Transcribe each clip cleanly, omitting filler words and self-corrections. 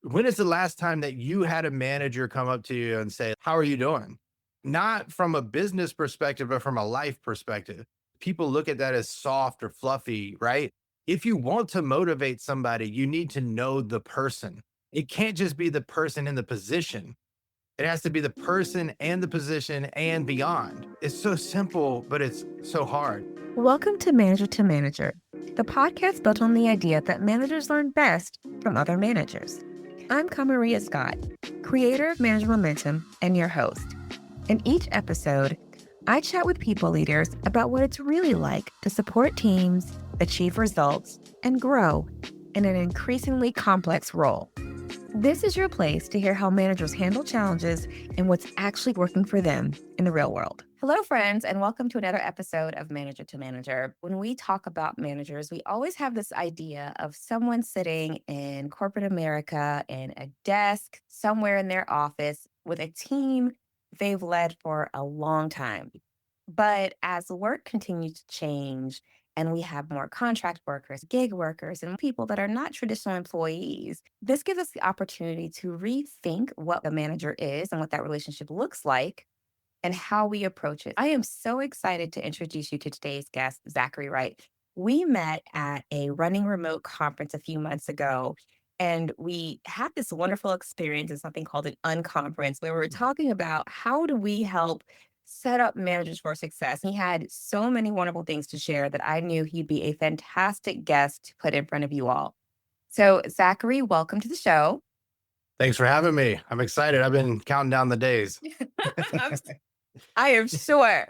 When is the last time that you had a manager come up to you and say, "How are you doing?" Not from a business perspective, but from a life perspective. People look at that as soft or fluffy, right? If you want to motivate somebody, you need to know the person. It can't just be the person in the position. It has to be the person and the position and beyond. It's so simple, but it's so hard. Welcome to Manager, the podcast built on the idea that managers learn best from other managers. I'm Kamaria Scott, creator of Manager Momentum and your host. In each episode, I chat with people leaders about what it's really like to support teams, achieve results, and grow in an increasingly complex role. This is your place to hear how managers handle challenges and what's actually working for them in the real world. Hello, friends, and welcome to another episode of Manager to Manager. When we talk about managers, we always have this idea of someone sitting in corporate America in a desk somewhere in their office with a team they've led for a long time. But as work continues to change, and we have more contract workers, gig workers, and people that are not traditional employees. This gives us the opportunity to rethink what a manager is and what that relationship looks like and how we approach it. I am so excited to introduce you to today's guest, Zachary Wright. We met at a running remote conference a few months ago, and we had this wonderful experience in something called an unconference where we were talking about how do we help set up managers for success. He had so many wonderful things to share that I knew he'd be a fantastic guest to put in front of you all. So, Zachary, welcome to the show. Thanks for having me. I'm excited. I've been counting down the days. I'm I am sure.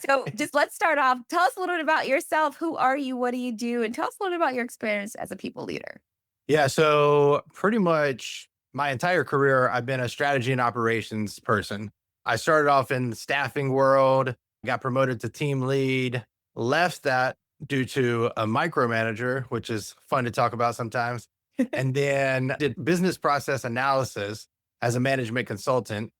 So just let's start off. Tell us a little bit about yourself. Who are you? What do you do? And tell us a little bit about your experience as a people leader. Yeah, so pretty much my entire career, I've been a strategy and operations person. I started off in the staffing world, got promoted to team lead, left that due to a micromanager, which is fun to talk about sometimes, and then did business process analysis as a management consultant.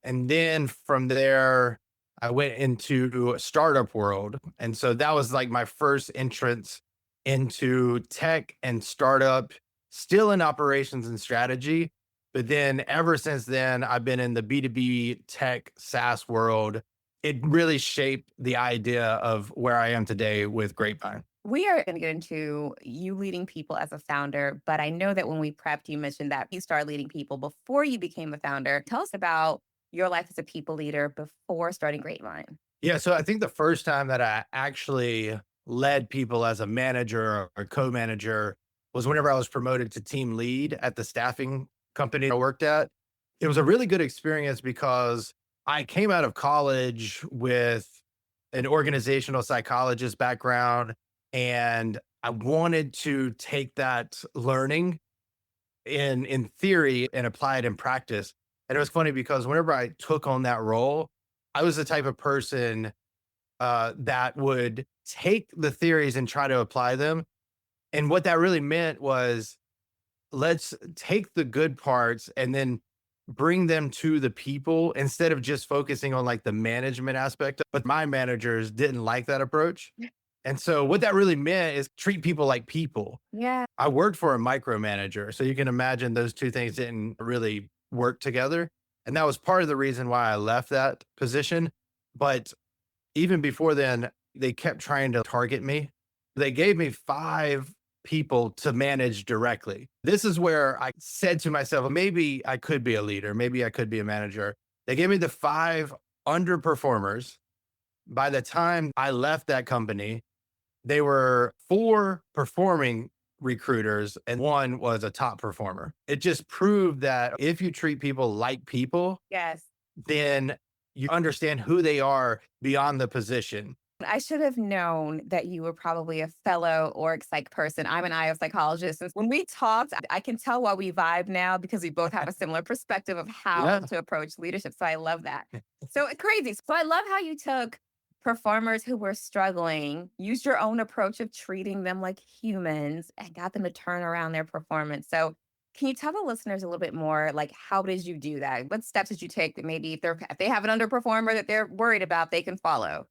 And then from there, I went into a startup world. And so that was like my first entrance into tech and startup, still in operations and strategy. But then ever since then, I've been in the B2B tech SaaS world. It really shaped the idea of where I am today with Grapevine. We are going to get into you leading people as a founder, but I know that when we prepped, you mentioned that you started leading people before you became a founder. Tell us about your life as a people leader before starting Grapevine. Yeah. So I think the first time that I actually led people as a manager or co manager was whenever I was promoted to team lead at the staffing company I worked at. It was a really good experience because I came out of college with an organizational psychologist background, and I wanted to take that learning in theory and apply it in practice. And it was funny because whenever I took on that role, I was the type of person that would take the theories and try to apply them. And what that really meant was let's take the good parts and then bring them to the people instead of just focusing on like the management aspect. But my managers didn't like that approach. And so what that really meant is treat people like people. Yeah. I worked for a micromanager. So you can imagine those two things didn't really work together. And that was part of the reason why I left that position. But even before then, they kept trying to target me. They gave me 5 people to manage directly. This is where I said to myself, maybe I could be a leader. Maybe I could be a manager. They gave me the 5 underperformers. By the time I left that company, they were 4 performing recruiters and 1 was a top performer. It just proved that if you treat people like people, Yes. then you understand who they are beyond the position. I should have known that you were probably a fellow org psych person. I'm an IO psychologist. And when we talked, I can tell why we vibe now because we both have a similar perspective of how Yeah. to approach leadership. So I love that. So it's crazy. So I love how you took performers who were struggling, used your own approach of treating them like humans, and got them to turn around their performance. So can you tell the listeners a little bit more, like how did you do that? What steps did you take that maybe if they have an underperformer that they're worried about, they can follow?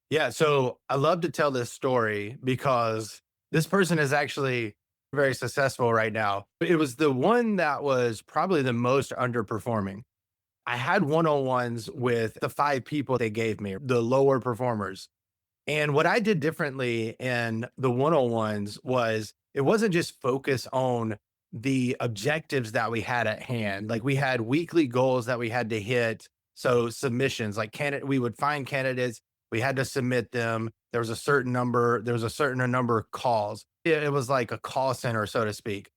Yeah. So I love to tell this story because this person is actually very successful right now. It was the one that was probably the most underperforming. I had one-on-ones with the 5 people they gave me, the lower performers. And what I did differently in the one-on-ones was it wasn't just focus on the objectives that we had at hand. Like we had weekly goals that we had to hit. So submissions, like candidate, we would find candidates, we had to submit them. There was a certain number of calls. It was like a call center, so to speak.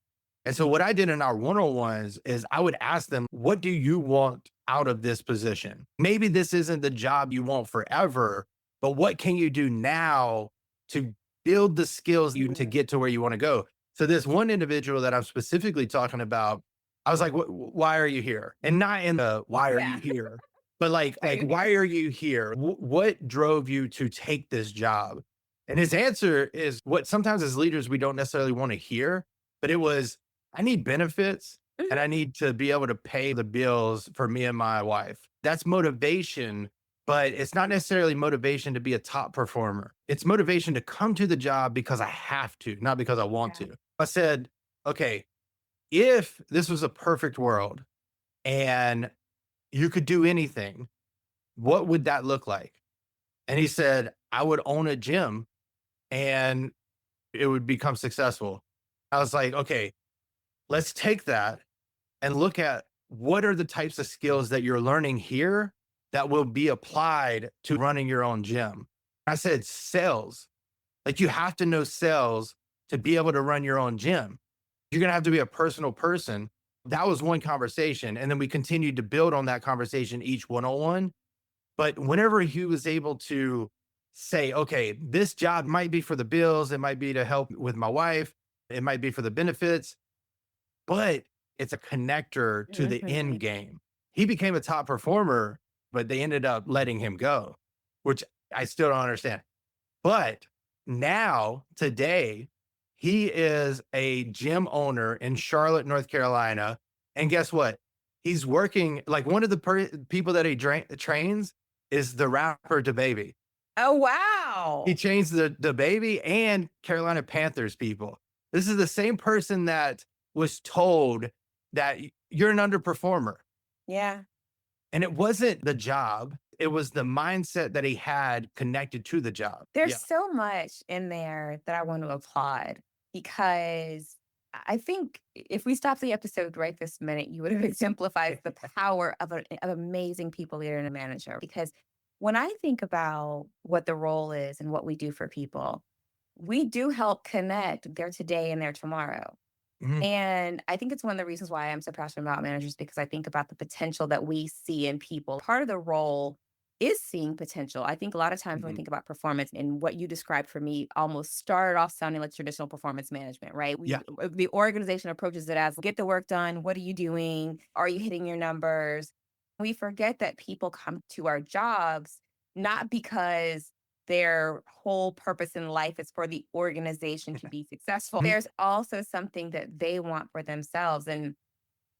And so what I did in our one-on-ones is I would ask them, what do you want out of this position? Maybe this isn't the job you want forever, but what can you do now to build the skills you to get to where you want to go? So this one individual that I'm specifically talking about, I was like, why are you here? And not in the why are you here, but like why are you here? What drove you to take this job? And his answer is what sometimes as leaders we don't necessarily want to hear, but it was I need benefits and I need to be able to pay the bills for me and my wife. That's motivation, but it's not necessarily motivation to be a top performer. It's motivation to come to the job because I have to, not because I want Yeah. to. I said, okay, if this was a perfect world and you could do anything, what would that look like? And he said, I would own a gym and it would become successful. I was like, okay, let's take that and look at what are the types of skills that you're learning here that will be applied to running your own gym. I said sales. Like you have to know sales to be able to run your own gym. You're going to have to be a personal person. That was one conversation. And then we continued to build on that conversation each one-on-one. But whenever he was able to say, okay, this job might be for the bills, it might be to help with my wife, it might be for the benefits, but it's a connector to the end Mhm. game. He became a top performer, but they ended up letting him go, which I still don't understand. But now, today, he is a gym owner in Charlotte, North Carolina. And guess what? He's working like one of the people that he trains is the rapper DaBaby. Oh, He wow. trains the baby and Carolina Panthers people. This is the same person that was told that you're an underperformer. Yeah. And it wasn't the job, it was the mindset that he had connected to the job. There's Yeah. so much in there that I want to applaud because I think if we stopped the episode right this minute, you would have exemplified the power of an amazing people leader and a manager. Because when I think about what the role is and what we do for people, we do help connect their today and their tomorrow. Mhm, And I think it's one of the reasons why I'm so passionate about managers because I think about the potential that we see in people. Part of the role is seeing potential. I think a lot of times when we mhm. think about performance and what you described for me almost started off sounding like traditional performance management, right? Yeah. The organization approaches it as get the work done. What are you doing? Are you hitting your numbers? We forget that people come to our jobs not because their whole purpose in life is for the organization to be successful. Mhm. There's also something that they want for themselves. And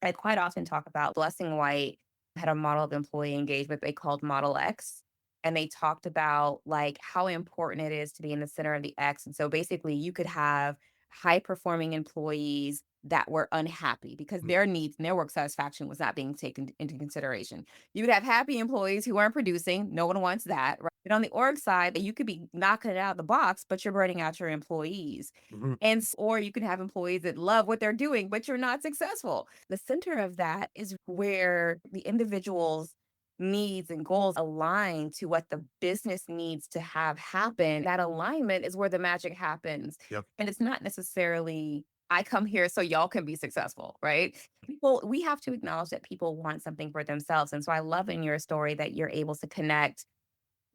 I quite often talk about Blessing White had a model of employee engagement they called Model X. And they talked about like how important it is to be in the center of the X. And so basically you could have high performing employees that were unhappy because Mm, their needs and their work satisfaction was not being taken into consideration. You would have happy employees who weren't producing. No one wants that. Right? But on the org side, you could be knocking it out of the box, but you're burning out your employees. mhm. Or you can have employees that love what they're doing, but you're not successful. The center of that is where the individual's needs and goals align to what the business needs to have happen. That alignment is where the magic happens. Yep. And it's not necessarily, I come here so y'all can be successful, right? People, we have to acknowledge that people want something for themselves. And so I love in your story that you're able to connect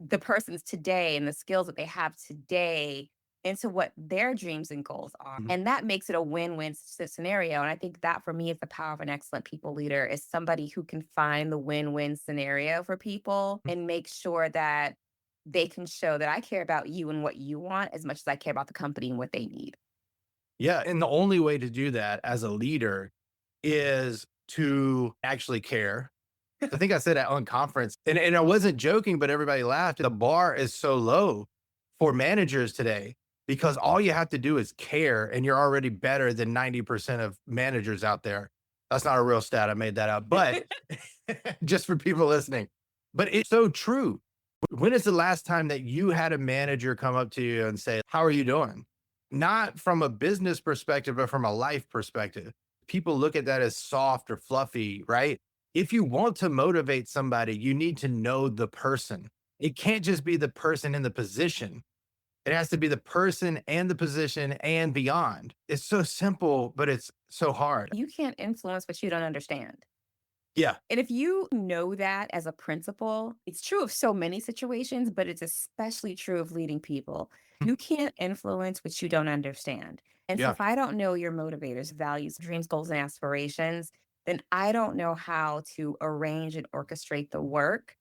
the person's today and the skills that they have today into what their dreams and goals are. Mhm. And that makes it a win-win scenario. And I think that for me is the power of an excellent people leader is somebody who can find the win-win scenario for people and make sure that they can show that I care about you and what you want as much as I care about the company and what they need. Yeah, and the only way to do that as a leader is to actually care. I think I said that on conference, and I wasn't joking, but everybody laughed. The bar is so low for managers today. because all you have to do is care and you're already better than 90% of managers out there. That's not a real stat. I made that up, but just for people listening. But it's so true. When is the last time that you had a manager come up to you and say, "How are you doing?" Not from a business perspective, but from a life perspective. People look at that as soft or fluffy, right? If you want to motivate somebody, you need to know the person. It can't just be the person in the position. It has to be the person and the position and beyond. It's so simple, but it's so hard. You can't influence what you don't understand. Yeah. And if you know that as a principle, it's true of so many situations, but it's especially true of leading people. You can't influence what you don't understand. And so Yeah. if I don't know your motivators, values, dreams, goals, and aspirations, then I don't know how to arrange and orchestrate the work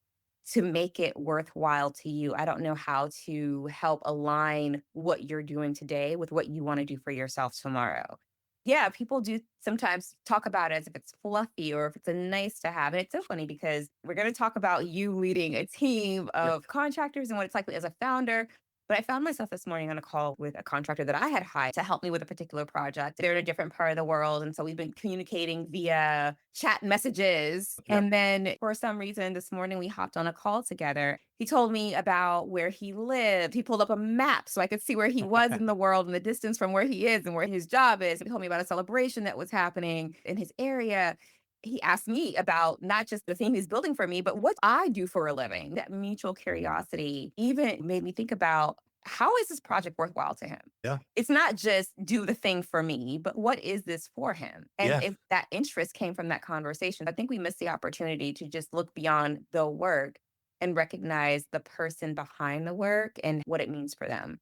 to make it worthwhile to you. I don't know how to help align what you're doing today with what you want to do for yourself tomorrow. Yeah, people do sometimes talk about it as if it's fluffy or if it's a nice to have. And it's so funny because we're going to talk about you leading a team Yeah. of contractors and what it's like as a founder. But I found myself this morning on a call with a contractor that I had hired to help me with a particular project. They're in a different part of the world. And so we've been communicating via chat messages. Yeah. And then for some reason this morning we hopped on a call together. He told me about where he lived. He pulled up a map so I could see where he was in the world and the distance from where he is and where his job is. He told me about a celebration that was happening in his area. He asked me about not just the thing he's building for me, but what I do for a living. That mutual curiosity even made me think about, how is this project worthwhile to him? Yeah. It's not just do the thing for me, but what is this for him? And Yeah. if that interest came from that conversation, I think we missed the opportunity to just look beyond the work and recognize the person behind the work and what it means for them.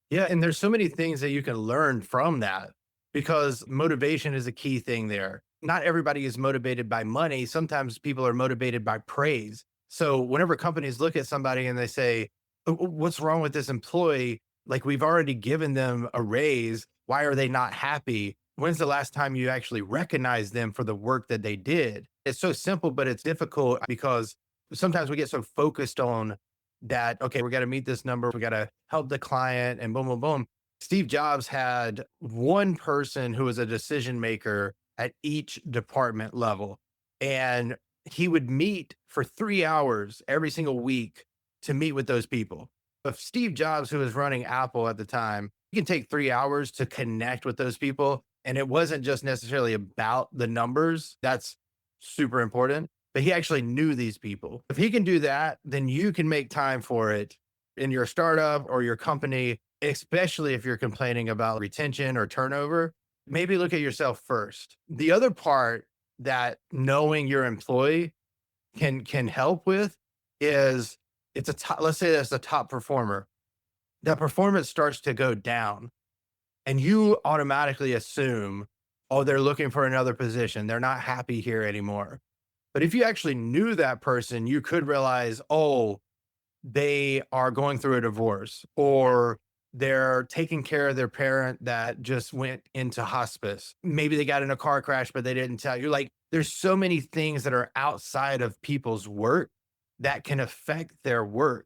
Yeah, and there's so many things that you can learn from that because motivation is a key thing there. Not everybody is motivated by money. Sometimes people are motivated by praise. So whenever companies look at somebody and they say, What's wrong with this employee? Like, we've already given them a raise. Why are they not happy? When's the last time you actually recognize them for the work that they did?" It's so simple, but it's difficult because sometimes we get so focused on that, okay, we got to meet this number, we got to help the client, and boom, boom, boom. Steve Jobs had one person who was a decision maker at each department level. And he would meet for 3 hours every single week to meet with those people. If Steve Jobs, who was running Apple at the time, he can take 3 hours to connect with those people. And it wasn't just necessarily about the numbers. That's super important, but he actually knew these people. If he can do that, then you can make time for it in your startup or your company, especially if you're complaining about retention or turnover. Maybe look at yourself first. The other part that knowing your employee can help with is, it's a top, let's say that's a top performer. That performance starts to go down and you automatically assume, oh, they're looking for another position. They're not happy here anymore. But if you actually knew that person, you could realize, oh, they are going through a divorce or they're taking care of their parent that just went into hospice. Maybe they got in a car crash, but they didn't tell you. Like, there's so many things that are outside of people's work that can affect their work.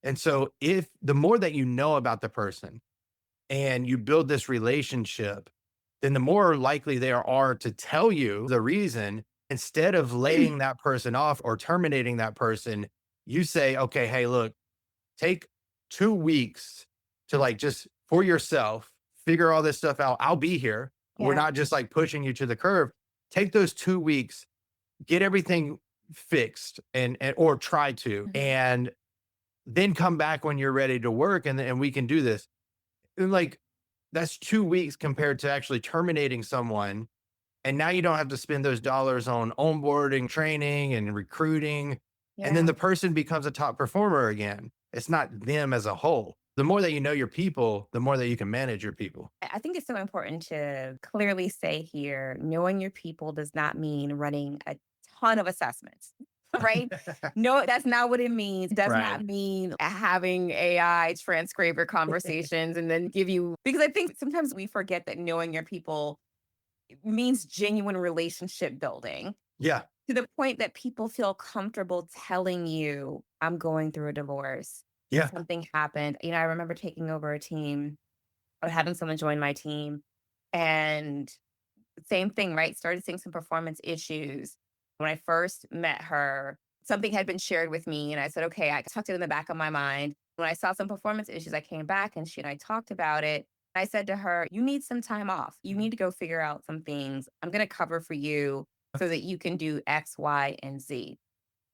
And so, if the more that you know about the person and you build this relationship, then the more likely they are to tell you the reason. Instead of laying that person off or terminating that person, you say, okay, hey, look, take 2 weeks to, like, just for yourself, figure all this stuff out. I'll be here. We're Yeah. not just like pushing you to the curb. Take those 2 weeks, get everything fixed and or try to, Mhm. and then come back when you're ready to work and we can do this. And, like, that's 2 weeks compared to actually terminating someone. And now you don't have to spend those dollars on onboarding, training, and recruiting. And then Yeah. the person becomes a top performer again. It's not them as a whole. The more that you know your people, the more that you can manage your people. I think it's so important to clearly say here, knowing your people does not mean running a ton of assessments, right? No, that's not what it means. It does Right. not mean having AI transcribe your conversations and then give you, because I think sometimes we forget that knowing your people means genuine relationship building Yeah. to the point that people feel comfortable telling you, I'm going through a divorce. Yeah. Something happened. I remember taking over a team having someone join my team. And same thing, right? Started seeing some performance issues. When I first met her, something had been shared with me, and I said, okay, I tucked it in the back of my mind. When I saw some performance issues, I came back and she and I talked about it. I said to her, you need some time off. You need to go figure out some things. I'm going to cover for you so that you can do X, Y, and Z.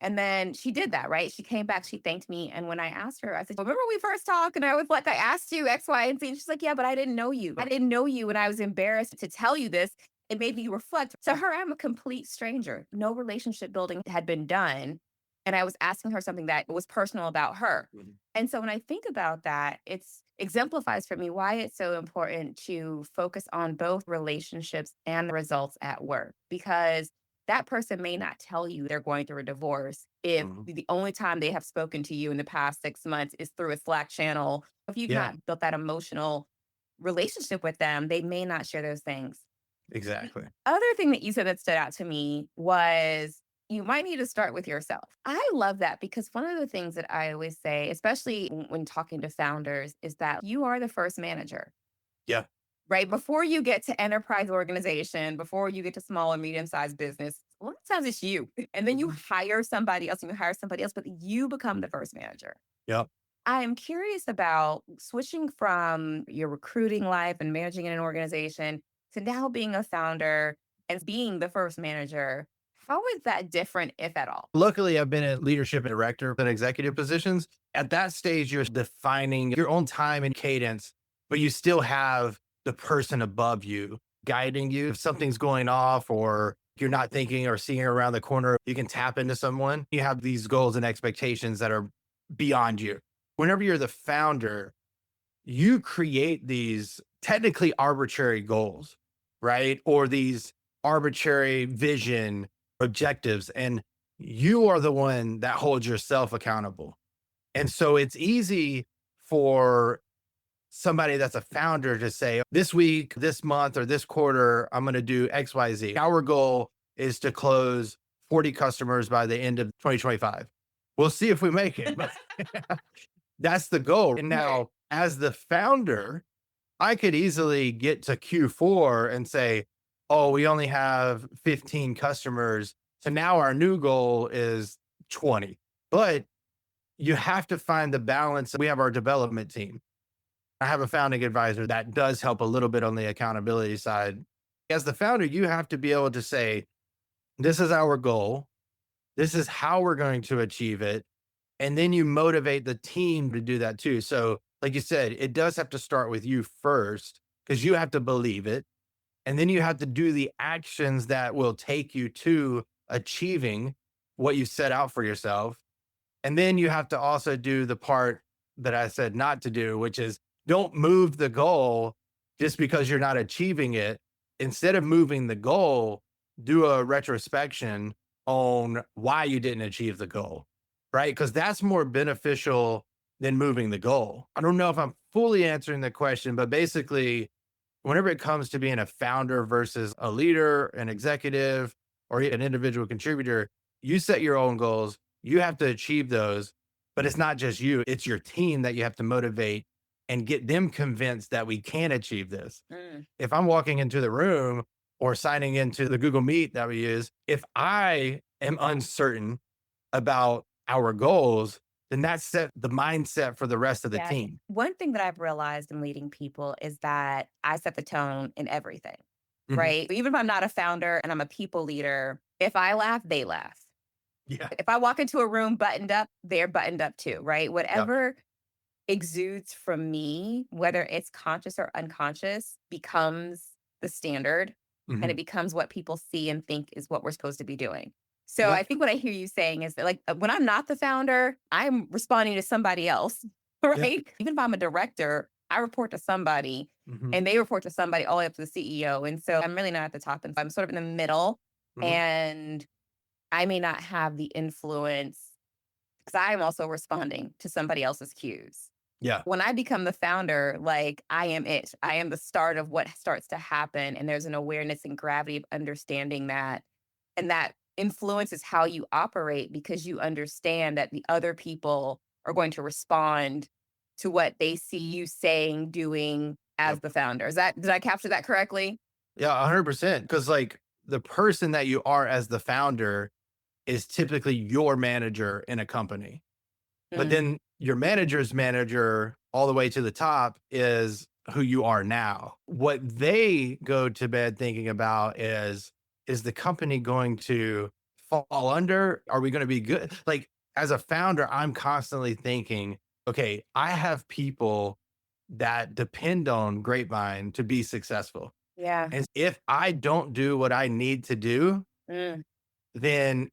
And then she did that, right? She came back, she thanked me. And when I asked her, I said, remember we first talked? And I was like, I asked you X, Y, and Z. And she's like, yeah, but I didn't know you. I didn't know you. And I was embarrassed to tell you this. It made me reflect. To her, I'm a complete stranger. No relationship building had been done. And I was asking her something that was personal about her. And so when I think about that, it's exemplifies for me why it's so important to focus on both relationships and the results at work, because that person may not tell you they're going through a divorce if Mhm. the only time they have spoken to you in the past 6 months is through a Slack channel. If you've Yeah, not built that emotional relationship with them, they may not share those things. The exactly. other thing that you said that stood out to me was you might need to start with yourself. I love that because one of the things that I always say, especially when talking to founders, is that you are the first manager. Yeah. Right? Before you get to enterprise organization, before you get to small and medium sized business, a lot of times it's you. And then you Mhm. hire somebody else and you hire somebody else, but you become the first manager. Yep. I am curious about switching from your recruiting life and managing in an organization to now being a founder and being the first manager. How is that different, if at all? Luckily, I've been in leadership and director and executive positions. At that stage, you're defining your own time and cadence, but you still have the person above you guiding you. If something's going off or you're not thinking or seeing around the corner, you can tap into someone. You have these goals and expectations that are beyond you. Whenever you're the founder, you create these technically arbitrary goals, right? Or these arbitrary vision objectives. And you are the one that holds yourself accountable. And so it's easy for somebody that's a founder to say, this week, this month, or this quarter, I'm going to do XYZ. Our goal is to close 40 customers by the end of 2025. We'll see if we make it. But that's the goal. And now, as the founder, I could easily get to Q4 and say, oh, we only have 15 customers. So now our new goal is 20. But you have to find the balance. We have our development team. I have a founding advisor that does help a little bit on the accountability side. As the founder, you have to be able to say, this is our goal. This is how we're going to achieve it. And then you motivate the team to do that too. So, like you said, it does have to start with you first because you have to believe it. And then you have to do the actions that will take you to achieving what you set out for yourself. And then you have to also do the part that I said not to do, which is don't move the goal just because you're not achieving it. Instead of moving the goal, do a retrospection on why you didn't achieve the goal, right? Because that's more beneficial than moving the goal. I don't know if I'm fully answering the question, but basically, whenever it comes to being a founder versus a leader, an executive, or an individual contributor, you set your own goals. You have to achieve those, but it's not just you, it's your team that you have to motivate and get them convinced that we can achieve this. Mm. If I'm walking into the room or signing into the Google Meet that we use, if I am uncertain about our goals, then that's set the mindset for the rest of the Yeah. team. One thing that I've realized in leading people is that I set the tone in everything, Mhm. right? Even if I'm not a founder and I'm a people leader, if I laugh, they laugh. Yeah. If I walk into a room buttoned up, they're buttoned up too, right? Yep. Whatever exudes from me, whether it's conscious or unconscious, becomes the standard and it Mhm. becomes what people see and think is what we're supposed to be doing. So Yeah. I think what I hear you saying is that, like, when I'm not the founder, I'm responding to somebody else, Yeah. right? Even if I'm a director, I report to somebody Mhm. and they report to somebody all the way up to the CEO. And so I'm really not at the top. And I'm sort of in the middle. Mhm. And I may not have the influence because I am also responding to somebody else's cues. Yeah. When I become the founder, like I am it. I am the start of what starts to happen. And there's an awareness and gravity of understanding that. And that influences how you operate because you understand that the other people are going to respond to what they see you saying, doing, as Yep. the founder. Did I capture that correctly? Yeah, 100%. Because like the person that you are as the founder is typically your manager in a company. But Mm, then your manager's manager all the way to the top is who you are now. What they go to bed thinking about is the company going to fall under? Are we going to be good? Like as a founder, I'm constantly thinking, okay, I have people that depend on Grapevine to be successful. yeah. And if I don't do what I need to do, Mm, then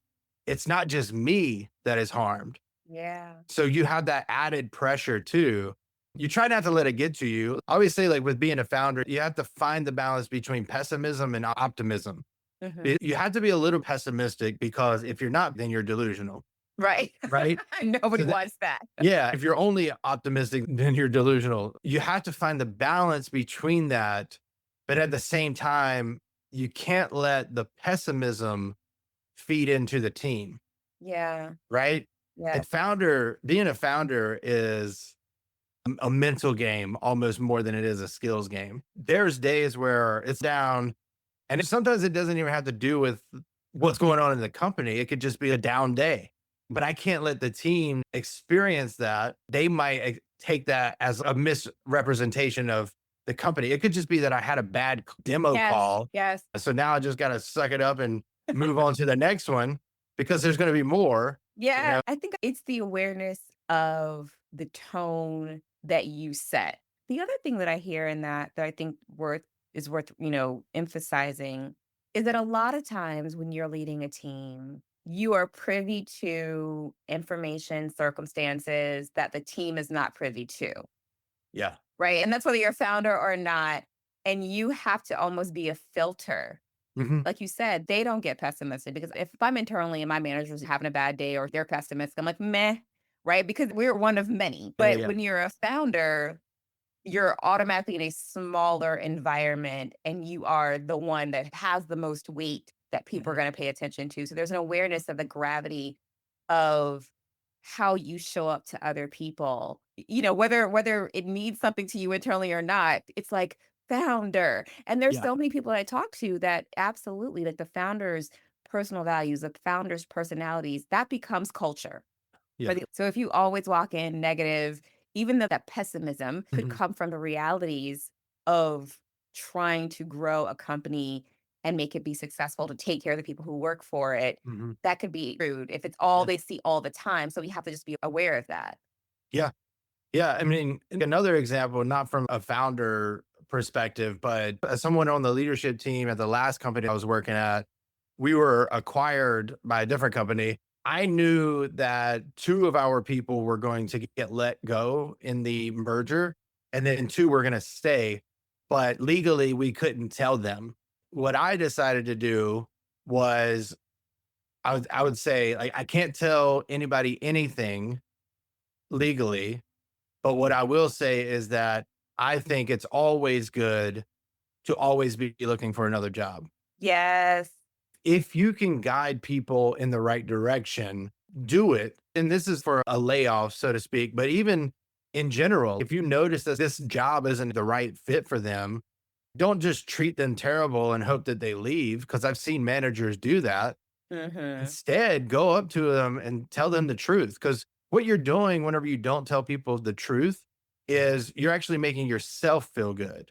it's not just me that is harmed. yeah. So you have that added pressure too. You try not to let it get to you. I always say, like with being a founder, you have to find the balance between pessimism and optimism. Hmm. You have to be a little pessimistic because if you're not, then you're delusional, Right. right? Nobody So that, wants that. yeah, if you're only optimistic, then you're delusional. You have to find the balance between that. But at the same time, you can't let the pessimism feed into the team, Yeah. right? Yeah. And being a founder is a mental game almost more than it is a skills game. There's days where it's down, and sometimes it doesn't even have to do with what's going on in the company. It could just be a down day. But I can't let the team experience that. They might take that as a misrepresentation of the company. It could just be that I had a bad demo Yes. call. Yes. So now I just got to suck it up and move on to the next one because there's going to be more, you Yeah. know? I think it's the awareness of the tone that you set. The other thing that I hear in that I think worth, emphasizing is that a lot of times when you're leading a team, you are privy to information, circumstances that the team is not privy to. Yeah. Right. And that's whether you're a founder or not. And you have to almost be a filter. Mhm. Like you said, they don't get pessimistic because if I'm internally and my manager's having a bad day or they're pessimistic, I'm like, meh, right? Because we're one of many. Yeah, But yeah. when you're a founder, you're automatically in a smaller environment and you are the one that has the most weight that people are Mhm. going to pay attention to. So there's an awareness of the gravity of how you show up to other people. Whether it means something to you internally or not, it's like founder. And there's Yeah. so many people I talk to that absolutely like the founders' personal values, the founders' personalities, that becomes culture. Yeah. So if you always walk in negative, even though that pessimism could Mhm. come from the realities of trying to grow a company and make it be successful to take care of the people who work for it, Mhm. that could be rude if it's all Yeah. they see all the time. So we have to just be aware of that. Yeah. Yeah. I mean, another example, not from a founder perspective, but as someone on the leadership team at the last company I was working at, we were acquired by a different company. I knew that two of our people were going to get let go in the merger, and then two were going to stay. But legally, we couldn't tell them. What I decided to do was I would say, like, I can't tell anybody anything legally, but what I will say is that I think it's always good to always be looking for another job. Yes. If you can guide people in the right direction, do it. And this is for a layoff, so to speak, but even in general, if you notice that this job isn't the right fit for them, don't just treat them terrible and hope that they leave, because I've seen managers do that. Hmm. Instead, go up to them and tell them the truth. Because what you're doing whenever you don't tell people the truth is you're actually making yourself feel good.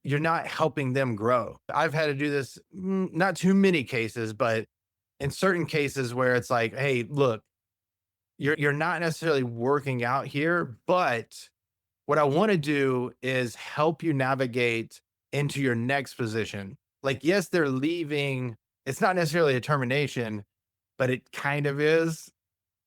You're not helping them grow. I've had to do this, not too many cases, but in certain cases where it's like, hey, look, you're not necessarily working out here, but what I want to do is help you navigate into your next position. Like, yes, they're leaving. It's not necessarily a termination, but it kind of is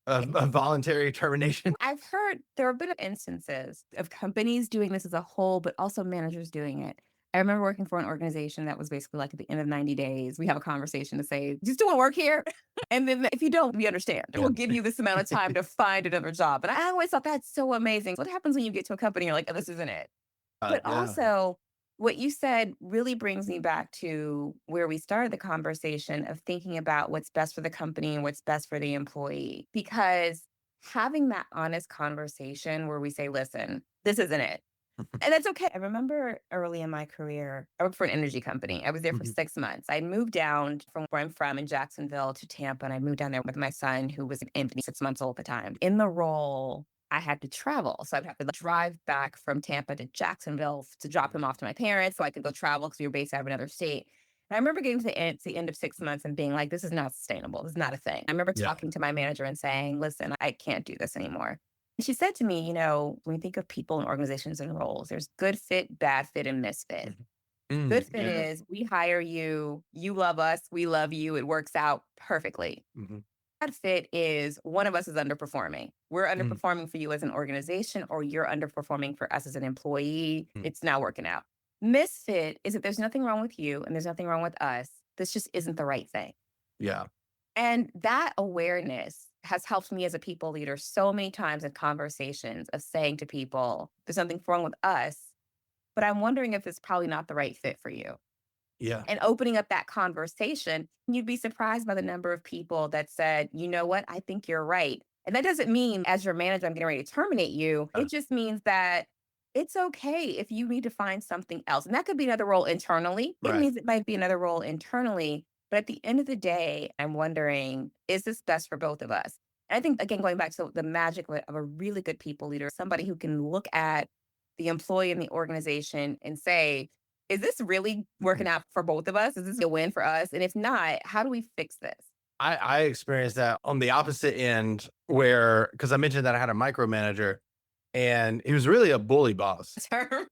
a voluntary termination. I've heard there have been instances of companies doing this as a whole, but also managers doing it. I remember working for an organization that was basically like at the end of 90 days, we have a conversation to say, you still want to work here? And then if you don't, we understand. Yeah. We'll give you this amount of time to find another job. And I always thought that's so amazing. What happens when you get to a company, you're like, oh, this isn't it. But Yeah. also, what you said really brings me back to where we started the conversation of thinking about what's best for the company and what's best for the employee. Because having that honest conversation where we say, listen, this isn't it. And that's okay. I remember early in my career, I worked for an energy company. I was there for Mhm. 6 months. I moved down from where I'm from in Jacksonville to Tampa, and I moved down there with my son, who was an infant, 6 months old at the time. In the role, I had to travel. So I'd have to drive back from Tampa to Jacksonville to drop him off to my parents so I could go travel because we were based out of another state. And I remember getting to the end of 6 months and being like, this is not sustainable. This is not a thing. I remember Yeah. talking to my manager and saying, listen, I can't do this anymore. She said to me, when you think of people and organizations and roles, there's good fit, bad fit, and misfit. Mhm. Good fit Yeah. is we hire you, you love us, we love you, it works out perfectly. Mhm. Bad fit is one of us is underperforming. We're Mm. underperforming for you as an organization, or you're underperforming for us as an employee. Mm. It's not working out. Misfit is that there's nothing wrong with you and there's nothing wrong with us. This just isn't the right thing. Yeah. And that awareness has helped me as a people leader so many times in conversations of saying to people, there's something wrong with us, but I'm wondering if it's probably not the right fit for you. Yeah. And opening up that conversation, you'd be surprised by the number of people that said, you know what, I think you're right. And that doesn't mean as your manager, I'm getting ready to terminate you. Uh, It just means that it's okay if you need to find something else. And that could be another role internally. It right. means it might be another role internally. But at the end of the day, I'm wondering, is this best for both of us? And I think, again, going back to the magic of a really good people leader, somebody who can look at the employee and the organization and say, is this really Mhm. working out for both of us? Is this a win for us? And if not, how do we fix this? I experienced that on the opposite end where, because I mentioned that I had a micromanager and he was really a bully boss. Term.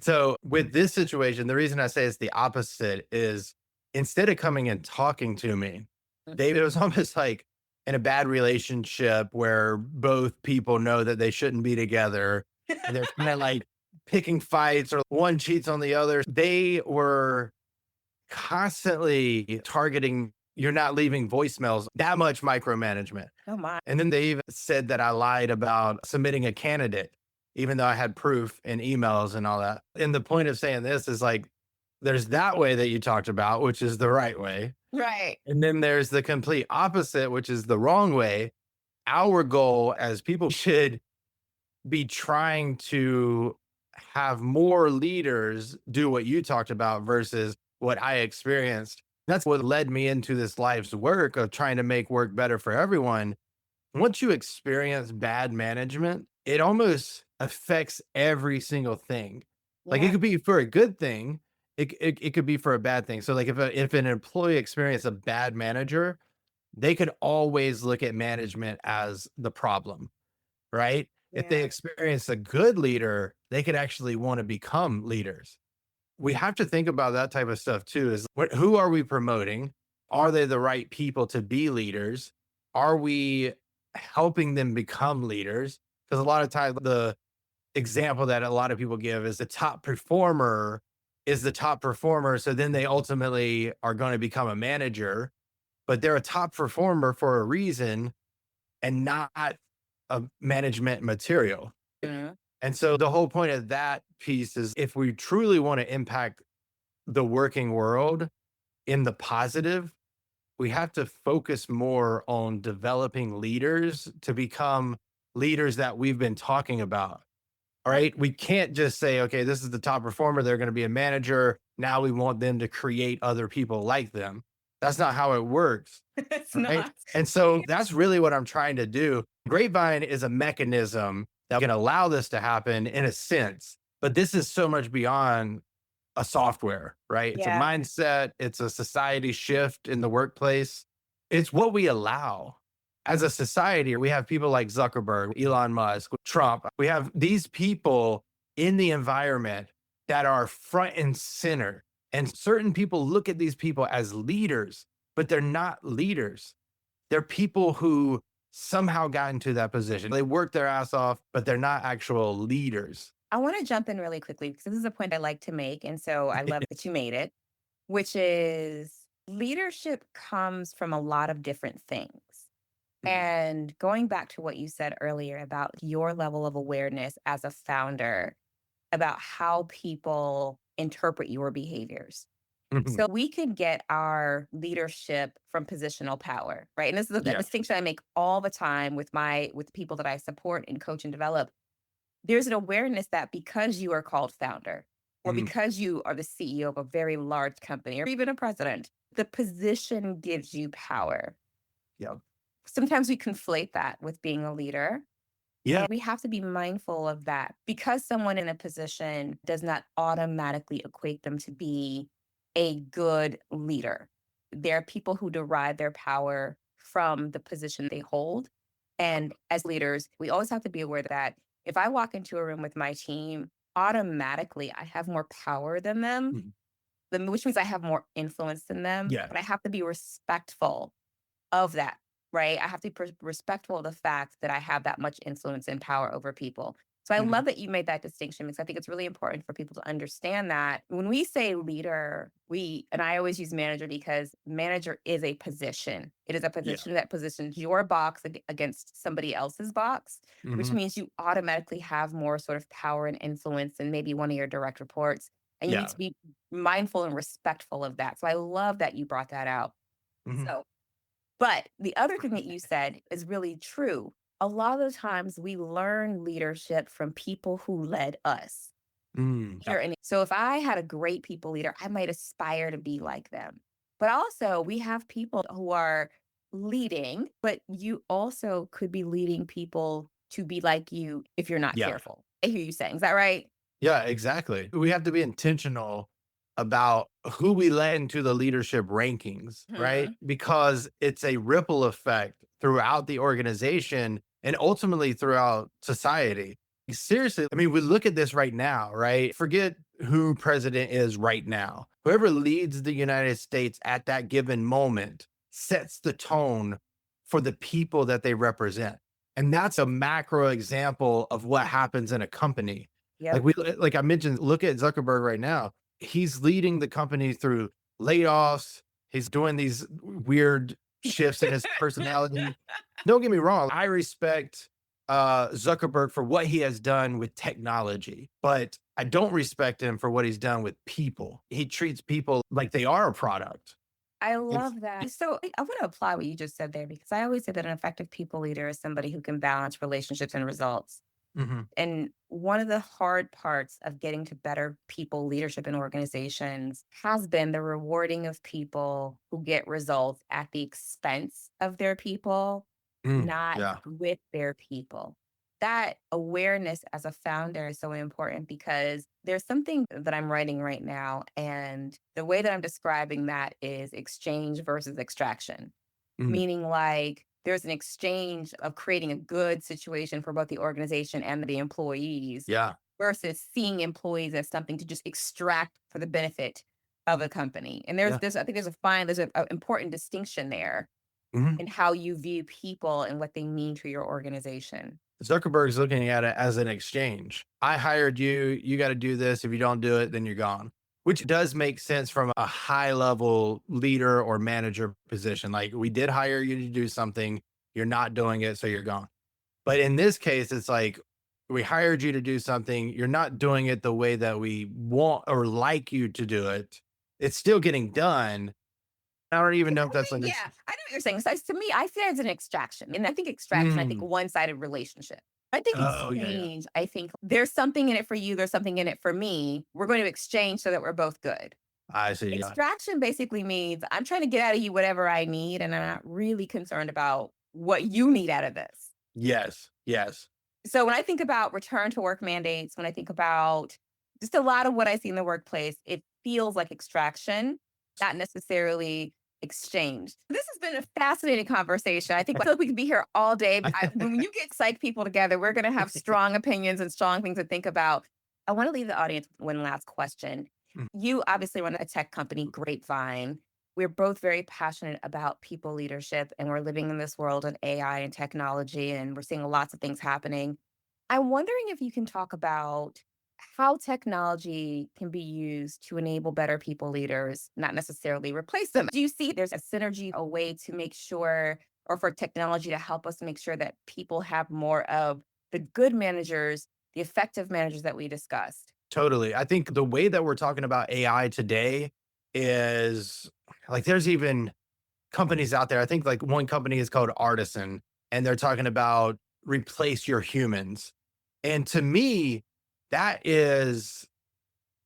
So with this situation, the reason I say it's the opposite is instead of coming and talking to me, it was almost like in a bad relationship where both people know that they shouldn't be together and they're kind of like picking fights or one cheats on the other. They were constantly targeting, you're not leaving voicemails, that much micromanagement. Oh my. And then they even said that I lied about submitting a candidate, even though I had proof and emails and all that. And the point of saying this is like, there's that way that you talked about, which is the right way. Right. And then there's the complete opposite, which is the wrong way. Our goal as people should be trying to have more leaders do what you talked about versus what I experienced. That's what led me into this life's work of trying to make work better for everyone. Once you experience bad management, it almost affects every single thing. Like it Yeah. could be for a good thing, it could be for a bad thing. So like if an employee experienced a bad manager, they could always look at management as the problem, right? If they Yeah. experience a good leader, they could actually want to become leaders. We have to think about that type of stuff too. Is who are we promoting? Are they the right people to be leaders? Are we helping them become leaders? Because a lot of times the example that a lot of people give is the top performer is the top performer. So then they ultimately are going to become a manager, but they're a top performer for a reason and not a management material. Mhm. And so the whole point of that piece is if we truly want to impact the working world in the positive, we have to focus more on developing leaders to become leaders that we've been talking about. All right. We can't just say, okay, this is the top performer. They're going to be a manager. Now we want them to create other people like them. That's not how it works. It's Right. not. And so that's really what I'm trying to do. Grapevine is a mechanism that can allow this to happen in a sense, but this is so much beyond a software, right? It's a Yeah. mindset, it's a society shift in the workplace. It's what we allow. As a society, we have people like Zuckerberg, Elon Musk, Trump. We have these people in the environment that are front and center. And certain people look at these people as leaders, but they're not leaders. They're people who somehow got into that position. They work their ass off, but they're not actual leaders. I want to jump in really quickly because this is a point I like to make. And so I love that you made it, which is leadership comes from a lot of different things. Mhm. And going back to what you said earlier about your level of awareness as a founder, about how people interpret your behaviors. Mhm. So we could get our leadership from positional power, right? And this is a Yeah. distinction I make all the time with people that I support and coach and develop. there's an awareness that because you are called founder or Mm, because you are the CEO of a very large company or even a president, the position gives you power. yeah. Sometimes we conflate that with being a leader. Yeah. And we have to be mindful of that because someone in a position does not automatically equate them to be a good leader. There are people who derive their power from the position they hold. And as leaders, we always have to be aware that if I walk into a room with my team, automatically I have more power than them, Mhm. which means I have more influence than them. Yeah. But I have to be respectful of that, right? I have to be respectful of the fact that I have that much influence and power over people. So I Mhm. love that you made that distinction because I think it's really important for people to understand that when we say leader, and I always use manager because manager is a position. It is a Yeah. position that positions your box against somebody else's box, which Mhm. means you automatically have more sort of power and influence than maybe one of your direct reports. And you need Yeah. to be mindful and respectful of that. So I love that you brought that out. Mhm. So but the other thing that you said is really true. A lot of the times we learn leadership from people who led us. Yeah. So if I had a great people leader, I might aspire to be like them. But also, we have people who are leading, but you also could be leading people to be like you if you're not Yeah. careful. I hear you saying, is that right? Yeah, exactly. We have to be intentional about who we let into the leadership rankings, right? Mhm. Because it's a ripple effect throughout the organization and ultimately throughout society. Seriously, I mean, we look at this right now, right? Forget who president is right now. Whoever leads the United States at that given moment sets the tone for the people that they represent. And that's a macro example of what happens in a company. Yep. Like I mentioned, look at Zuckerberg right now. He's leading the company through layoffs. He's doing these weird shifts in his personality. Don't get me wrong. I respect Zuckerberg for what he has done with technology, but I don't respect him for what he's done with people. He treats people like they are a product. I And love that. So I want to apply what you just said there because I always say that an effective people leader is somebody who can balance relationships and results. Mhm. And one of the hard parts of getting to better people leadership in organizations has been the rewarding of people who get results at the expense of their people, not Yeah. with their people. That awareness as a founder is so important because there's something that I'm writing right now. And the way that I'm describing that is exchange versus extraction, Mm. meaning like there's an exchange of creating a good situation for both the organization and the employees Yeah. versus seeing employees as something to just extract for the benefit of a company. And there's Yeah. this, I think there's a important distinction there Mhm. in how you view people and what they mean to your organization. Zuckerberg's looking at it as an exchange. I hired you. You got to do this. If you don't do it, then you're gone, which does make sense from a high level leader or manager position. Like, we did hire you to do something. You're not doing it. So you're gone. But in this case, it's like, we hired you to do something. You're not doing it the way that we want or like you to do it. It's still getting done. I don't even Yeah, know if that's like, yeah, I know what you're saying. So to me, I see it as an extraction. And I think extraction, I think mm, one-sided relationship. I think oh, yeah, yeah. exchange, I think there's something in it for you, there's something in it for me. We're going to exchange so that we're both good. I see. Yeah. Extraction basically means I'm trying to get out of you whatever I need, and I'm not really concerned about what you need out of this. Yes. Yes. So when I think about return to work mandates, when I think about just a lot of what I see in the workplace, it feels like extraction, not necessarily exchange. This has been a fascinating conversation. I feel like we could be here all day. When you get psych people together, we're going to have strong opinions and strong things to think about. I want to leave the audience with one last question. Mm. You obviously run a tech company, Grapevine. We're both very passionate about people leadership, and we're living in this world of AI and technology, and we're seeing lots of things happening. I'm wondering if you can talk about how technology can be used to enable better people leaders, not necessarily replace them. Do you see there's a synergy, a way to make sure, or for technology to help us make sure that people have more of the good managers, the effective managers that we discussed? Totally. I think the way that we're talking about AI today is like, there's even companies out there. I think like one company is called Artisan, and they're talking about replace your humans. And to me, that is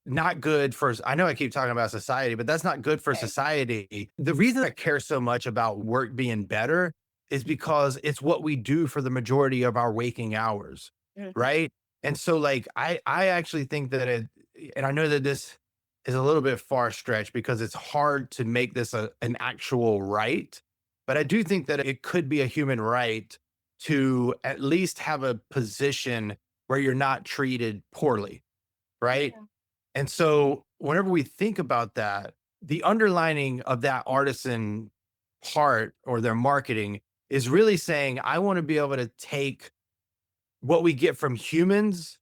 not good for, I know I keep talking about society, but that's not good for Okay. society. The reason I care so much about work being better is because it's what we do for the majority of our waking hours, Mhm. right? And so like I actually think that and I know that this is a little bit far stretched because it's hard to make this an actual right, but I do think that it could be a human right to at least have a position where you're not treated poorly, right? Yeah. And so whenever we think about that, the underlining of that artisan part or their marketing is really saying, I want to be able to take what we get from humans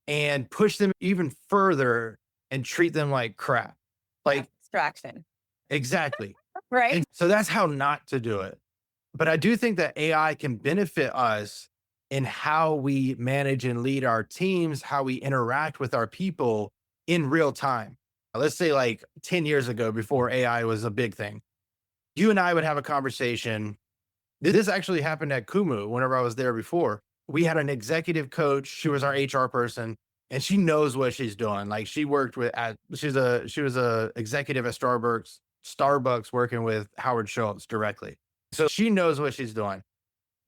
and push them even further and treat them like crap. Like, Abstraction, exactly. right? And so that's how not to do it. But I do think that AI can benefit us in how we manage and lead our teams, how we interact with our people in real time. Let's say like 10 years ago, before AI was a big thing, you and I would have a conversation. This actually happened at Kumu whenever I was there before. We had an executive coach. She was our HR person and she knows what she's doing. Like she worked with she was a executive at Starbucks working with Howard Schultz directly. So she knows what she's doing.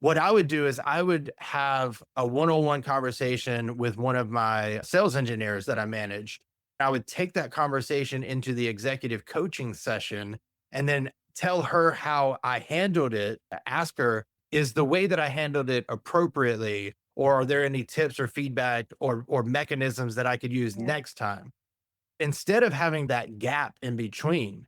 What I would do is I would have a one-on-one conversation with one of my sales engineers that I managed. I would take that conversation into the executive coaching session and then tell her how I handled it. Ask her, is the way that I handled it appropriately? Or are there any tips or feedback or mechanisms that I could use Yeah. next time? Instead of having that gap in between,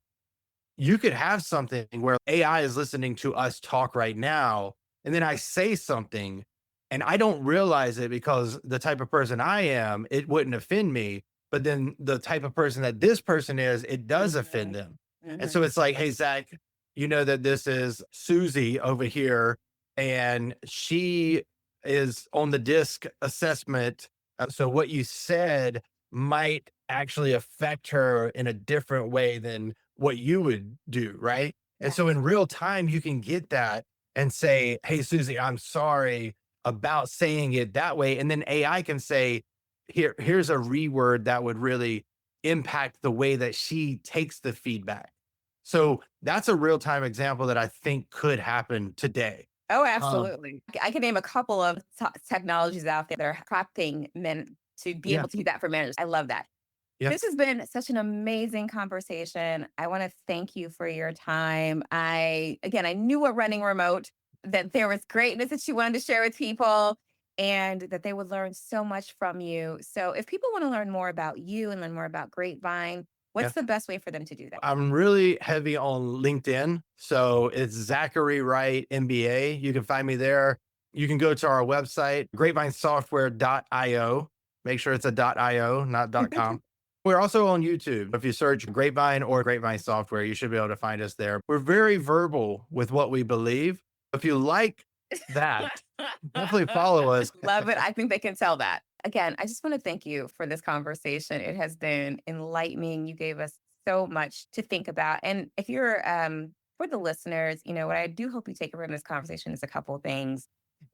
you could have something where AI is listening to us talk right now, and then I say something and I don't realize it because the type of person I am, it wouldn't offend me. But then the type of person that this person is, it does offend Mhm. them. And Mhm. so it's like, hey, Zach, you know that this is Susie over here, and she is on the disc assessment. So what you said might actually affect her in a different way than what you would do, right? And so Yes. in real time, you can get that and say, "Hey, Susie, I'm sorry about saying it that way." And then AI can say, here's a reword that would really impact the way that she takes the feedback. So that's a real time example that I think could happen today. Oh, Um, absolutely. I can name a couple of technologies out there that are prepping men to be yeah, able to do that for managers. I love that. yeah. This has been such an amazing conversation. I want to thank you for your time. I knew a running remote that there was greatness that you wanted to share with people and that they would learn so much from you. So, if people want to learn more about you and learn more about Grapevine, Yeah. what's the best way for them to do that? I'm really heavy on LinkedIn. So it's Zachary Wright MBA. You can find me there. You can go to our website, grapevinesoftware.io. Make sure it's a .io, not .com. We're also on YouTube. If you search Grapevine or Grapevine Software, you should be able to find us there. We're very verbal with what we believe. If you like that, definitely follow us. Love it. I think they can tell that. Again, I just want to thank you for this conversation. It has been enlightening. You gave us so much to think about. And if you're for the listeners, what I do hope you take away from this conversation is a couple of things.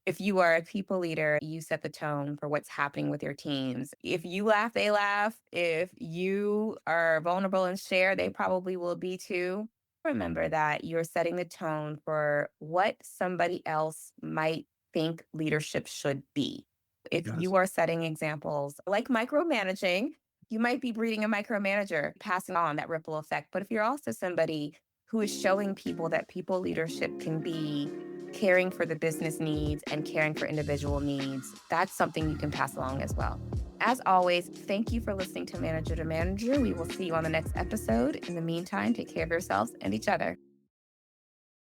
If you are a people leader, you set the tone for what's happening with your teams. If you laugh, they laugh. If you are vulnerable and share, they probably will be too. Remember that you're setting the tone for what somebody else might think leadership should be. If Yes. you are setting examples like micromanaging, you might be breeding a micromanager, passing on that ripple effect. But if you're also somebody who is showing people that people leadership can be caring for the business needs and caring for individual needs, that's something you can pass along as well. As always, thank you for listening to Manager to Manager. We will see you on the next episode. In the meantime, take care of yourselves and each other.